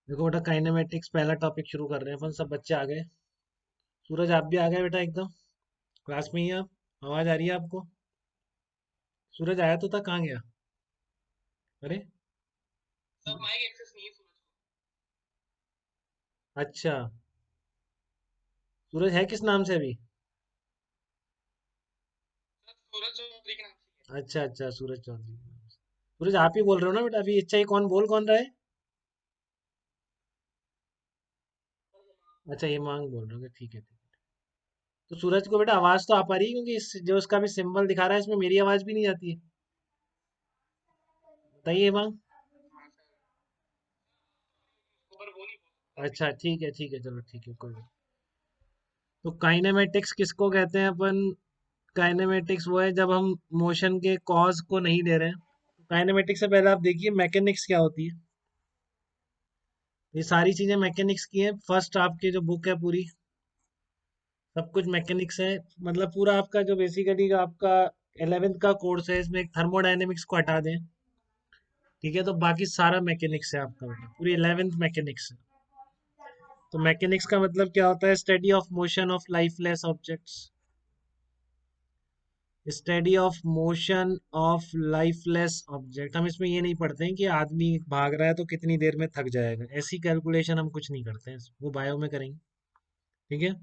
देखो बेटा, काइनेमेटिक्स पहला टॉपिक शुरू कर रहे हैं अपन। सब बच्चे आ गए। सूरज आप भी आ गए बेटा एकदम। क्लास में ही हैं आप। आवाज आ रही है आपको? सूरज आया तो था, कहाँ गया? अरे, सब माइक एक्सेस नहीं है सूरज को। अच्छा। सूरज है किस नाम से अभी? सब सूरज चौधरी के नाम से ही अच्छा अच्छा, सूरज चौधरी। सूरज आप ही बोल रहे हो ना बेटा अभी? अच्छा, ये कौन बोल कौन रहा है? अच्छा, ये मांग बोल रहे हो, ठीक है ठीक है। तो सूरज को बेटा आवाज तो आ पा रही है, क्योंकि जो उसका भी सिंबल दिखा रहा है इसमें मेरी आवाज भी नहीं आती है। बताइए मांग। है। हाँ सर, ऊपर वो नहीं बोल सकता अभी। अच्छा ठीक है, चलो ठीक है, कोई बात। तो काइनेमेटिक्स किसको कहते हैं अपन? काइनेमेटिक्स वो है जब हम मोशन के कॉज को नहीं दे रहे हैं। काइनेमेटिक्स से पहले आप देखिए मैकेनिक्स क्या होती है। ये सारी चीजें मैकेनिक्स की हैं। फर्स्ट आपकी जो बुक है पूरी, सब कुछ मैकेनिक्स है। मतलब पूरा आपका जो बेसिकली जो आपका 11th का कोर्स है, इसमें एक थर्मोडायनेमिक्स को हटा दें, ठीक है, तो बाकी सारा मैकेनिक्स है आपका बेटा। पूरी 11th मैकेनिक्स है। तो मैकेनिक्स का मतलब क्या होता है? Study of motion of lifeless objects. Study of motion of lifeless object. हम इसमें ये नहीं पढ़ते हैं कि आदमी भाग रहा है तो कितनी देर में थक जाएगा। ऐसी कैलकुलेशन हम कुछ नहीं करते हैं, वो बायो में करेंगे। ठीक है।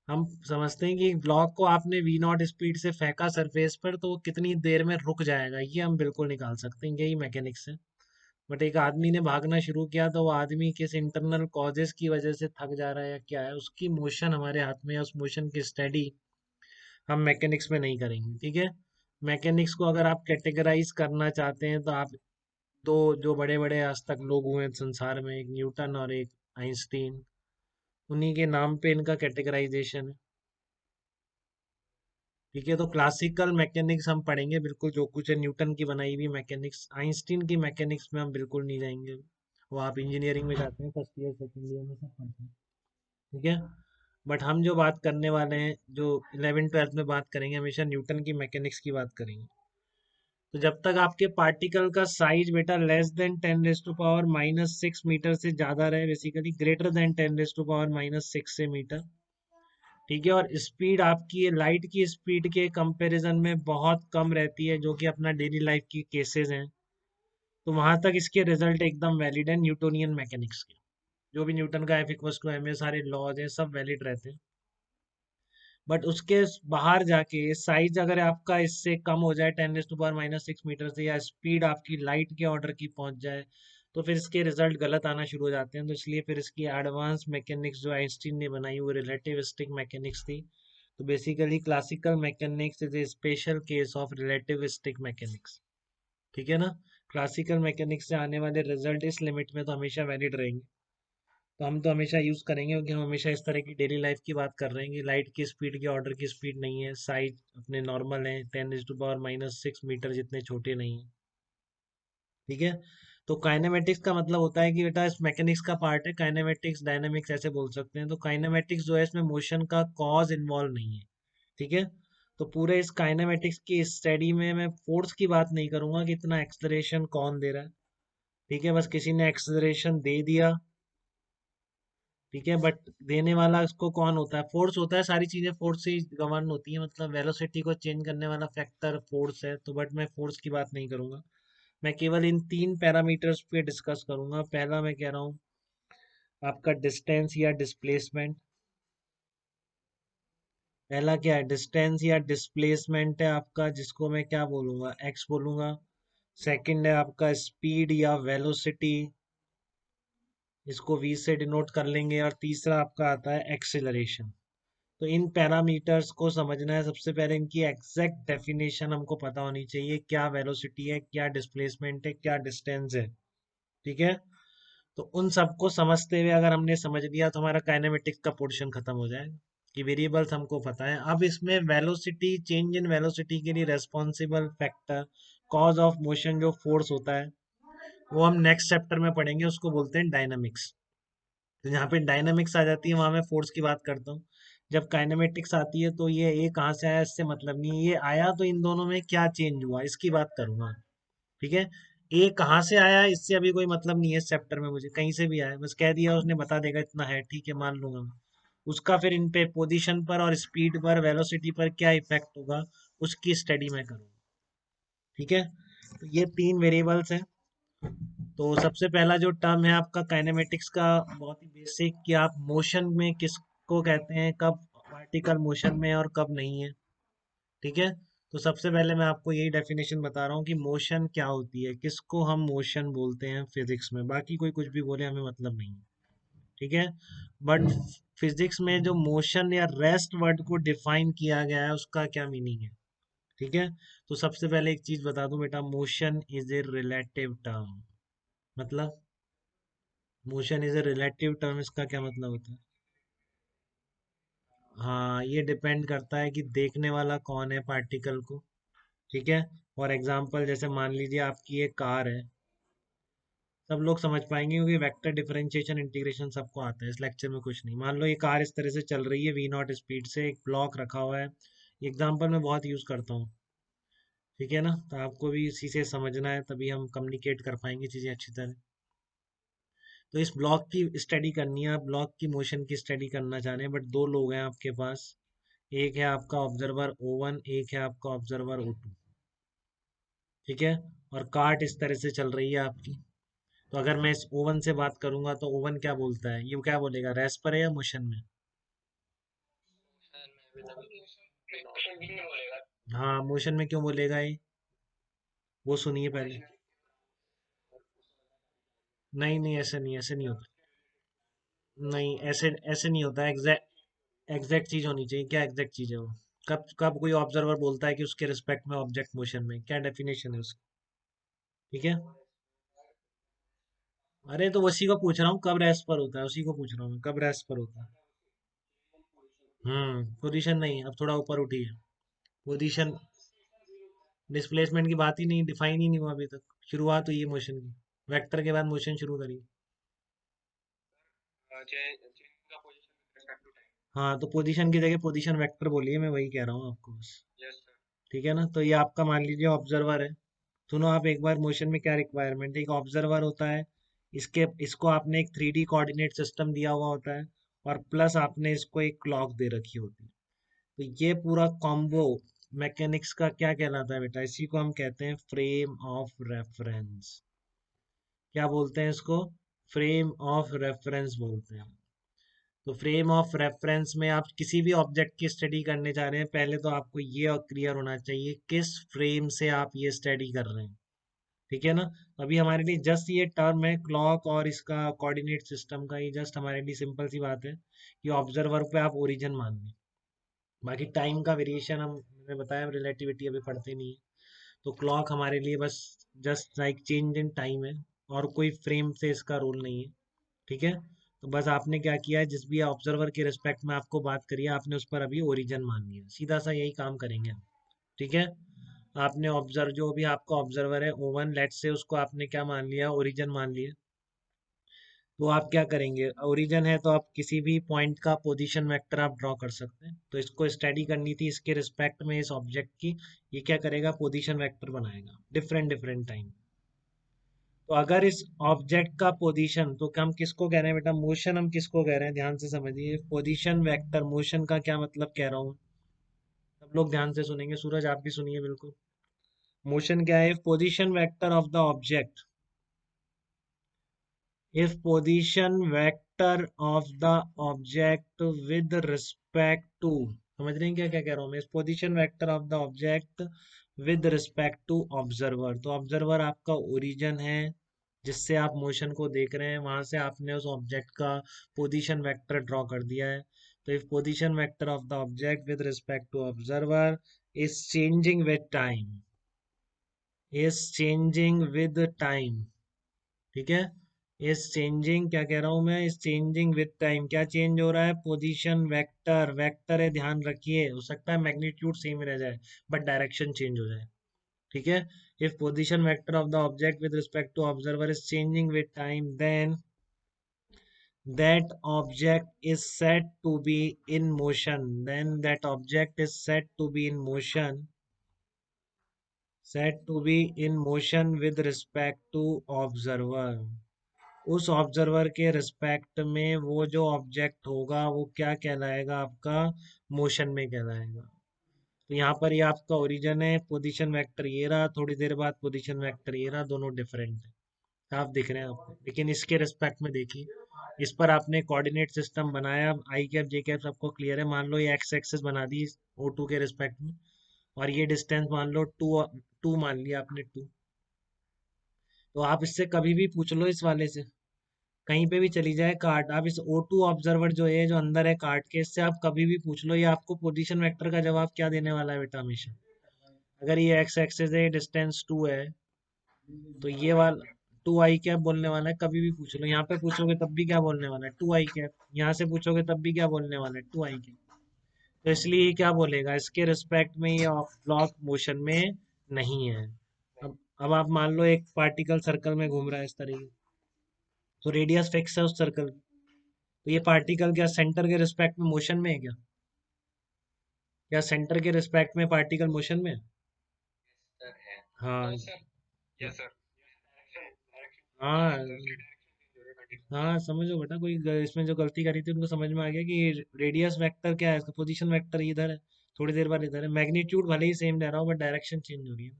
हम समझते हैं कि एक ब्लॉक को आपने वी नॉट स्पीड से फेंका सरफेस पर, तो वो कितनी देर में रुक जाएगा, ये हम बिल्कुल निकाल सकते हैं। यही मैकेनिक्स है। बट एक आदमी ने भागना शुरू किया तो वो आदमी किस इंटरनल कॉजेस की वजह से थक जा रहा है या क्या है, उसकी मोशन हमारे हाथ में है। उस मोशन की स्टडी हम मैकेनिक्स में नहीं करेंगे। ठीक है। मैकेनिक्स को अगर आप कैटेगराइज करना चाहते हैं तो आप दो जो बड़े बड़े आज तक लोग हुए हैं संसार में, एक न्यूटन और एक आइंस्टीन, उन्हीं के नाम पे इनका कैटेगराइजेशन है। ठीक है। तो क्लासिकल मैकेनिक्स हम पढ़ेंगे बिल्कुल, जो कुछ है न्यूटन की बनाई हुई मैकेनिक्स। आइंस्टीन की मैकेनिक्स में हम बिल्कुल नहीं जाएंगे। वो आप इंजीनियरिंग में जाते हैं, फर्स्ट ईयर सेकेंड ईयर में सब पढ़ते हैं। ठीक है। बट हम जो बात करने वाले हैं, जो 11th 12th में बात करेंगे, हमेशा न्यूटन की मैकेनिक्स की बात करेंगे। तो जब तक आपके पार्टिकल का साइज बेटा लेस देन 10⁻⁻6 मीटर से ज्यादा रहे, बेसिकली ग्रेटर देन 10⁻⁻6 से मीटर, ठीक है, और स्पीड आपकी लाइट की स्पीड के कंपैरिजन में बहुत कम रहती है, जो कि अपना डेली लाइफ की केसेस हैं, तो वहां तक इसके रिजल्ट एकदम वैलिड है न्यूटोनियन मैकेनिक्स के। जो भी न्यूटन का F equals to M A सारे लॉज हैं, सब वैलिड रहते हैं। बट उसके बाहर जाके साइज अगर आपका इससे कम हो जाए 10⁻⁻6 मीटर से, या स्पीड आपकी लाइट के ऑर्डर की पहुंच जाए, तो फिर इसके रिजल्ट गलत आना शुरू हो जाते हैं। तो इसलिए फिर इसकी एडवांस मैकेनिक्स जो आइंस्टीन ने बनाई वो रिलेटिविस्टिक मैकेनिक्स थी। तो basically classical mechanics is a special case of relativistic mechanics. ठीक है ना। क्लासिकल मैकेनिक्स से आने वाले रिजल्ट इस लिमिट में तो हमेशा वैलिड रहेंगे। तो हम तो हमेशा यूज करेंगे, क्योंकि हम हमेशा इस तरह की डेली लाइफ की बात कर रहे हैं कि लाइट की स्पीड की ऑर्डर की स्पीड नहीं है, साइज अपने नॉर्मल है, 10⁻⁻6 मीटर जितने छोटे नहीं है। ठीक है। तो काइनेमेटिक्स का मतलब होता है कि बेटा इस मैकेनिक्स का पार्ट है। काइनेमेटिक्स डायनेमिक्स ऐसे बोल सकते हैं। तो काइनेमेटिक्स जो है, इसमें मोशन का कॉज इन्वॉल्व नहीं है। ठीक है। तो पूरे इस काइनेमेटिक्स की स्टडी में मैं फोर्स की बात नहीं करूंगा कि इतना एक्सलरेशन कौन दे रहा है। ठीक है। बस किसी ने एक्सलरेशन दे दिया, ठीक है, बट देने वाला उसको कौन होता है? फोर्स होता है। सारी चीजें फोर्स से ही गवर्न होती है। मतलब वेलोसिटी को चेंज करने वाला फैक्टर फोर्स है। तो बट मैं फोर्स की बात नहीं करूंगा। मैं केवल इन तीन पैरामीटर्स पे डिस्कस करूंगा। पहला मैं कह रहा हूँ आपका डिस्टेंस या डिस्प्लेसमेंट। पहला क्या है? डिस्टेंस या डिस्प्लेसमेंट है आपका, जिसको मैं क्या बोलूंगा? एक्स बोलूंगा। सेकंड है आपका स्पीड या वेलोसिटी, इसको वी से डिनोट कर लेंगे। और तीसरा आपका आता है एक्सेलरेशन। तो इन पैरामीटर्स को समझना है। सबसे पहले इनकी एग्जैक्ट डेफिनेशन हमको पता होनी चाहिए। क्या वेलोसिटी है, क्या डिस्प्लेसमेंट है, क्या डिस्टेंस है। ठीक है। तो उन सबको समझते हुए अगर हमने समझ लिया तो हमारा काइनेमेटिक्स का पोर्शन खत्म हो जाएगा, कि वेरिएबल्स हमको पता है। अब इसमें वेलोसिटी, चेंज इन वेलोसिटी के लिए responsible factor, cause of motion जो फोर्स होता है, वो हम नेक्स्ट चैप्टर में पढ़ेंगे। उसको बोलते हैं डायनामिक्स। तो यहाँ पे डायनामिक्स आ जाती है, वहां मैं फोर्स की बात करता हूँ। जब काइनेमेटिक्स आती है तो ये कहाँ से आया इससे मतलब नहीं है। ये आया तो इन दोनों में क्या चेंज हुआ, इसकी बात करूंगा। ठीक है। ए कहाँ से आया इससे अभी कोई मतलब नहीं है इस चैप्टर में, मुझे कहीं से भी आया बस कह दिया उसने, बता देगा इतना है, ठीक है मान लूंगा मैं। उसका फिर इन पे पोजीशन पर और स्पीड पर वेलोसिटी पर क्या इफेक्ट होगा, उसकी स्टडी मैं करूँगा। ठीक है, तो ये तीन वेरिएबल्स हैं। तो सबसे पहला जो टर्म है आपका काइनेमेटिक्स का, बहुत ही बेसिक, कि आप मोशन में किसको कहते हैं, कब पार्टिकल मोशन में है और कब नहीं है। ठीक है, तो सबसे पहले मैं आपको यही डेफिनेशन बता रहा हूँ कि मोशन क्या होती है, किसको हम मोशन बोलते हैं फिजिक्स में, बाकी कोई कुछ भी बोले हमें मतलब नहीं है। ठीक है, बट फिजिक्स में जो मोशन या रेस्ट वर्ड को डिफाइन किया गया है उसका क्या मीनिंग है। ठीक है, तो सबसे पहले एक चीज बता दूं बेटा, motion is a relative term. मतलब motion is a relative term, इसका क्या मतलब होता है। हाँ, ये डिपेंड करता है कि देखने वाला कौन है पार्टिकल को। ठीक है, फॉर एग्जाम्पल जैसे मान लीजिए आपकी एक कार है, सब लोग समझ पाएंगे क्योंकि वेक्टर डिफरेंशिएशन इंटीग्रेशन सबको आता है, इस लेक्चर में कुछ नहीं। मान लो ये कार इस तरह से चल रही है V0 स्पीड से, एक ब्लॉक रखा हुआ है। एग्जाम्पल मैं बहुत यूज करता हूँ, ठीक है ना, तो आपको भी इसी से समझना है, तभी हम कम्युनिकेट कर पाएंगे चीजें अच्छी तरह। तो इस ब्लॉक की स्टडी करनी है, आप ब्लॉक की मोशन की स्टडी करना चाह रहे हैं, बट दो लोग हैं आपके पास, एक है आपका ऑब्जर्वर O1, एक है आपका ऑब्जर्वर O2। ठीक है, और कार्ट इस तरह से चल रही है आपकी। तो अगर मैं इस ओवन से बात करूंगा तो ओवन क्या बोलता है, ये क्या बोलेगा, रेस्ट पर है या मोशन में। मोशन भी नहीं बोलेगा। हाँ, मोशन में क्यों बोलेगा ये, वो सुनिए पहले। नहीं नहीं, ऐसे नहीं, ऐसे नहीं होता। नहीं, ऐसे ऐसे नहीं होता, एग्जैक्ट एग्जैक्ट चीज होनी चाहिए। क्या एग्जैक्ट चीज है वो, कब कब कोई ऑब्जर्वर बोलता है कि उसके रिस्पेक्ट में ऑब्जेक्ट मोशन में, क्या डेफिनेशन है उसकी। ठीक है, अरे तो उसी को पूछ रहा हूँ, कब रेस्ट पर होता है, उसी को पूछ रहा हूँ मैं, कब रेस्ट पर होता है। पोजीशन नहीं, अब थोड़ा ऊपर उठी है पोजीशन। डिस्प्लेसमेंट की बात ही नहीं, डिफाइन ही नहीं हुआ अभी तक, शुरुआत हुई है मोशन की, वेक्टर के बाद मोशन शुरू करी। चेंज का position with respect to time. हाँ, तो पोजीशन की जगह पोजीशन वेक्टर बोलिए, मैं वही कह रहा हूँ आपको बस। Yes sir. ठीक है ना, तो ये आपका मान लीजिए ऑब्जर्वर है। सुनो आप एक बार, मोशन में क्या रिक्वायरमेंट है, एक ऑब्जर्वर होता है, इसके इसको आपने एक 3D कोऑर्डिनेट सिस्टम दिया हुआ होता है, और प्लस आपने इसको एक क्लॉक दे रखी होती है। तो ये पूरा कॉम्बो मैकेनिक्स का क्या कहलाता है बेटा, इसी को हम कहते हैं फ्रेम ऑफ रेफरेंस। क्या बोलते हैं इसको, फ्रेम ऑफ रेफरेंस बोलते हैं। तो फ्रेम ऑफ रेफरेंस में आप किसी भी ऑब्जेक्ट की स्टडी करने जा रहे हैं, पहले तो आपको ये क्लियर होना चाहिए किस फ्रेम से आप ये स्टडी कर रहे हैं। ठीक है ना, अभी हमारे लिए जस्ट ये टर्म है क्लॉक और इसका कोऑर्डिनेट सिस्टम का, ये जस्ट हमारे लिए सिंपल सी बात है कि ऑब्जर्वर पे आप ओरिजिन मान लें। बाकी टाइम का वेरिएशन हम, मैंने बताया रिलेटिविटी अभी पढ़ते नहीं है, तो क्लॉक हमारे लिए बस just like change in time है, और कोई फ्रेम से इसका रोल नहीं है। ठीक है, तो बस आपने क्या किया है, जिस भी ऑब्जर्वर के रिस्पेक्ट में आपको बात करी है, आपने उस पर अभी ओरिजिन मान लिया, सीधा सा यही काम करेंगे हम। ठीक है, आपने ऑब्जर्व, जो भी आपका ऑब्जर्वर है O1 लेट से, उसको आपने क्या मान लिया, ओरिजिन मान लिया। तो आप क्या करेंगे, ओरिजिन है तो आप किसी भी पॉइंट का पोजीशन वेक्टर आप ड्रॉ कर सकते हैं। तो इसको स्टडी करनी थी इसके रिस्पेक्ट में इस ऑब्जेक्ट की, ये क्या करेगा, पोजीशन वेक्टर बनाएगा डिफरेंट डिफरेंट टाइम। तो अगर इस ऑब्जेक्ट का पोजीशन, तो हम किसको कह रहे हैं बेटा, मोशन हम किसको कह रहे हैं, ध्यान से समझिए, पोजीशन वेक्टर मोशन का क्या मतलब कह रहा हूँ। सब लोग ध्यान से सुनेंगे, सूरज आप भी सुनिए बिल्कुल। मोशन क्या है, position vector of the object, if position vector of the object with respect to, समझ रहे हैं क्या क्या कह रहा हूँ मैं, इस position vector of the object with respect to observer. तो ऑब्जर्वर आपका ओरिजिन है, जिससे आप मोशन को देख रहे हैं, वहां से आपने उस ऑब्जेक्ट का पोजीशन वेक्टर ड्रॉ कर दिया है। तो if position vector of the object with respect to observer is changing with time, is changing with time, ठीक है, इज चेंजिंग, क्या कह रहा हूं मैं, इज चेंजिंग विद टाइम, क्या चेंज हो रहा है, पोजीशन वेक्टर, वेक्टर है ध्यान रखिए, हो सकता है मैग्नीट्यूड सेम रह जाए बट डायरेक्शन चेंज हो जाए। ठीक है, if position vector of the object with respect to observer is changing with time, then that object is said to be in motion, then that object is said to be in motion, said to be in motion with respect to observer. उस observer के respect में वो जो object होगा वो क्या कहलाएगा, आपका मोशन में कहलाएगा। तो यहाँ पर ये आपका ओरिजिन है, पोजीशन वेक्टर ये रहा, थोड़ी देर बाद पोजीशन वेक्टर ये रहा, दोनों डिफरेंट है, साफ दिख रहे हैं आपको। लेकिन इसके रिस्पेक्ट में देखिए, इस पर आपने कोऑर्डिनेट सिस्टम बनाया, आई कैप जे कैप सबको क्लियर है। मान लो ये एक्स एक्सिस बना दी ओ टू के रिस्पेक्ट में, और ये डिस्टेंस मान लो टू, टू मान लिया आपने टू। तो आप इससे कभी भी पूछ लो इस वाले से, कहीं पे भी चली जाए कार्ट, आप इस ओ टू ऑब्जर्वर जो है जो अंदर है कार्ट के, इससे आप कभी भी पूछ लो, ये आपको पोजीशन वेक्टर का जवाब क्या देने वाला है बेटा हमेशा। अगर ये एक्स एक्सिस है, डिस्टेंस टू है, तो ये वाला टू आई कैप बोलने वाला है, कभी भी पूछ लो। यहाँ पे पूछोगे तब भी क्या बोलने वाला है, टू आई कैप। यहाँ से पूछोगे तब भी क्या बोलने वाला है, टू आई कैप। तो इसलिए ये क्या बोलेगा, इसके रिस्पेक्ट में ये ब्लॉक मोशन में नहीं है। अब आप मान लो एक पार्टिकल सर्कल में घूम रहा है इस तरीके, तो रेडियस फिक्स है उस सर्कल की, तो ये पार्टिकल क्या सेंटर के रिस्पेक्ट में मोशन में है क्या? क्या सेंटर के रिस्पेक्ट में पार्टिकल मोशन में है? सर है। हाँ। Sir yes sir, direction direction हाँ। दूसरी डायरेक्शन। हाँ समझो बेटा, कोई इसमें जो गलती करी थी उनको समझ में आ गया कि रेडियस वेक्टर क्या है, इसका पोजीशन वेक्टर इधर है, थोड़ी देर बाद इधर है, मैग्नीट्यूड भले ही सेम रह रहा हो बट डायरेक्शन चेंज हो रही है।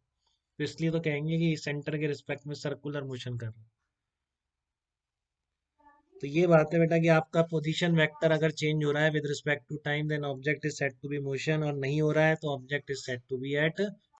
तो इसलिए तो कहेंगे कि सेंटर के रिस्पेक्ट में सर्कुलर मोशन कर रहा है। तो ये बात है बेटा कि आपका पोजीशन वेक्टर अगर चेंज हो रहा है with respect to time, then object is said to be motion, और नहीं हो रहा है तो object is said to be eight